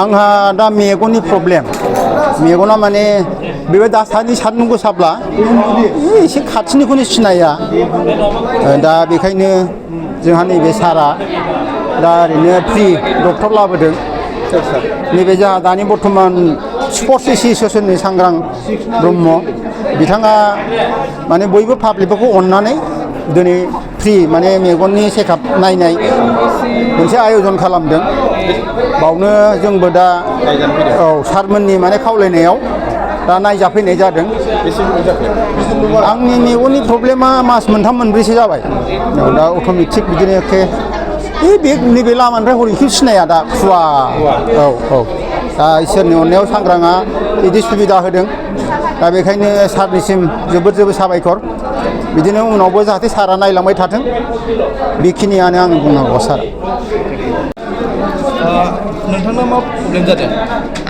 आंहा दा मेगननि प्रब्लेम मेगना माने बेबो दासान्दि सान्दुं गोसाब्ला एसे खाथिनिखौनो सिनाया दा बेखायनो जोंहा नैबे सारा दा ओरैनो फ्रि डक्टर लाबोदों नैबे जोंहा दानि बर्थमान स्पर्ट्स एस'सियेसननि सांग्रां ब्रह्म बिथाङा माने बयबो पाब्लिकफोरखौ अननानै दिनै फ्रि माने मेगननि चेकआप नायनाय मोनसे आयजन खालामदों बावनो जोंबो दा औ सारमोननि माने खावलायनायाव दा नायजाफैनाय जादों आंनि मेगननि प्रब्लेमा मास मोनथाम मोनब्रैसो जाबाय दा अट'मेटिक बिदिनो एखे बे नैबे लामानिफ्राय हरैखौ सिनाया दा खुवा औ औ दा इसोरनि अननायाव सांग्राङा बिदि सुबिदा होदों दा बेखायनो सारनिसिम जोबोद जोबोद साबायखर बिदिनो उनावबो जाहाथे सारा नायलांबाय थाथों बेखिनियानो आं बुंनांगौ सार नोंथांना मा प्रब्लेम जादों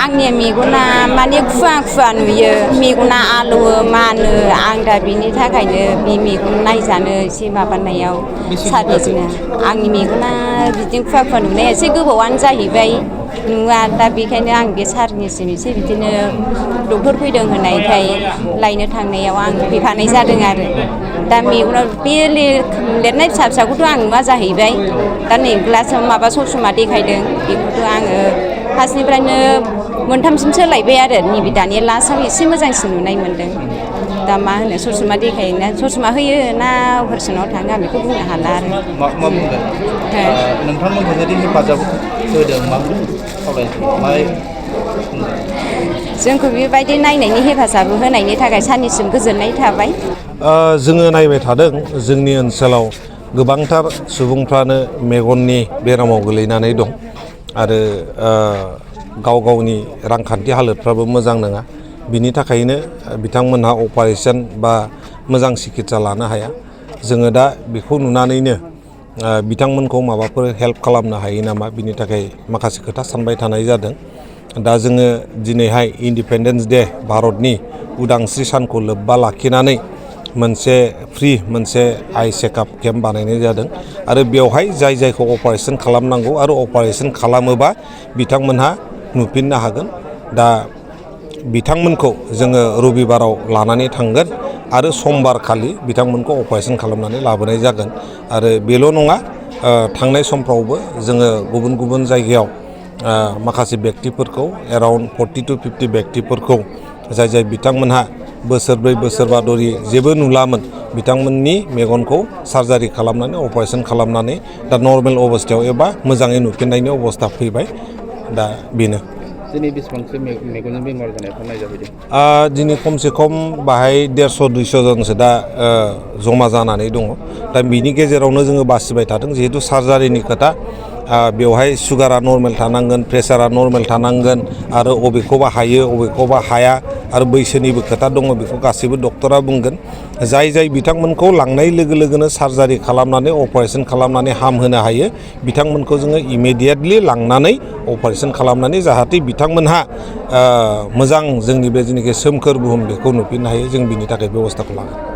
आंनि मेगना माने खुवा खुवा नुयो मेगना आलौवो मानो आं दा बिनि थाखायनो बे मेगन नायजानो एसे माबानायाव सारनिसिम आंनि मेगना बिदिनो खुवा खुवा नुनाया एसे गोबावानो जाहैबाय नुवा दा बेखायनो आं बे सारनिसिम एसे बिदिनो डक्टर फैदों होननायखाय लायनो थांनायाव आं फैफानाय जादों आरो दा मेगनाव बे लिरनाय फिसा फिसाखौथ' आं नुवा जाहैबाय दा नै ग्लासाव माबा ससमा देखायदों बेखौथ' आङो फार्स्टनिफ्रायनो मोनथामसिम सोलायबाय आरो नैबे दानिया लास्टआव एसे मोजांसिन नुनाय मोन्दों दा मा होनो ससमा देखायोना ससमा होयो ना अपारेसनाव थाङो आं बेखौ बुंनो हाला आरो मा बुंगोन नोंथांमोनखौ जुदि हेफाजाब होदों मा जोंखौ बेबायदि नायनायनि हेफाजाब होनायनि थाखाय सारनिसिम गोजोननाय थाबाय जोङो नायबाय थादों जोंनि ओनसोलाव गोबांथार सुबुंफ्रानो मेगननि बेरामाव गोलैनानै दं आरो गाव गावनि रांखान्थि हालोदफ्राबो मोजां नङा बिनि थाखायनो बिथांमोनहा अपारेसन बा मोजां सिकित्सा लानो हाया जोङो दा बेखौ नुनानैनो बिथांमोनखौ माबाफोर हेल्प खालामनो हायो नामा बिनि थाखाय माखासे खोथा सानबाय थानाय जादों दा जोङो दिनैहाय इन्डिपेन्डेन्स डे भारतनि उदांस्रि सानखौ लोब्बा लाखिनानै मोनसे फ्रि मोनसे आइ चेकआप केम्प बानायनाय जादों आरो बेवहाय जाय जायखौ अपारेसन खालामनांगौ आरो अपारेसन खालामोबा बिथांमोनहा नुफिननो हागोन दा बिथांमोनखौ जोङो रबिबाराव लानानै थांगोन आरो समबार खालि बिथांमोनखौ अपारेसन खालामनानै लाबोनाय जागोन आरो बेल' नङा थांनाय समफ्रावबो जोङो गुबुन गुबुन जायगायाव माखासे बेक्तिफोरखौ एराउन्ड 40 to 50 बेक्तिफोरखौ जाय बिथांमोनहा बोसोरब्रै बोसोरबा धरि जेबो नुलामोन बिथांमोननि मेगनखौ सार्जारि खालामनानै अपारेसन खालामनानै दा नर्मेल अबस्थायाव एबा मोजाङै नुफिननायनि अबस्था फैबाय दा बेनो दिनै बेसेबांसो मेगननि बेमार जानायफ्रा नायजाफैदों दिनै खमसे खम बाहाय 150-200 जनसो दा जमा जानानै दङ दा बिनि गेजेरावनो जोङो बासिबाय थादों जिहेतु सार्जारिनि खोथा बेवहाय सुगारा नर्मेल थानांगोन प्रेसारा नर्मेल थानांगोन आरो अबेखौबा हायो अबेखौबा हाया आरो बैसोनिबो खोथा दङ बेखौ गासैबो डक्टरा बुंगोन जाय बिथांमोनखौ लांनाय लोगो लोगोनो सार्जारि खालामनानै अपारेसन खालामनानै हामहोनो हायो बिथांमोनखौ जोङो इमिडियेटलि लांनानै अपारेसन खालामनानै जाहाथे बिथांमोनहा मोजां जोंनि बे जेनाखि सोमखोर बुहुम बेखौ नुफिननो हायो जों बिनि थाखाय बेबस्थाखौ लागोन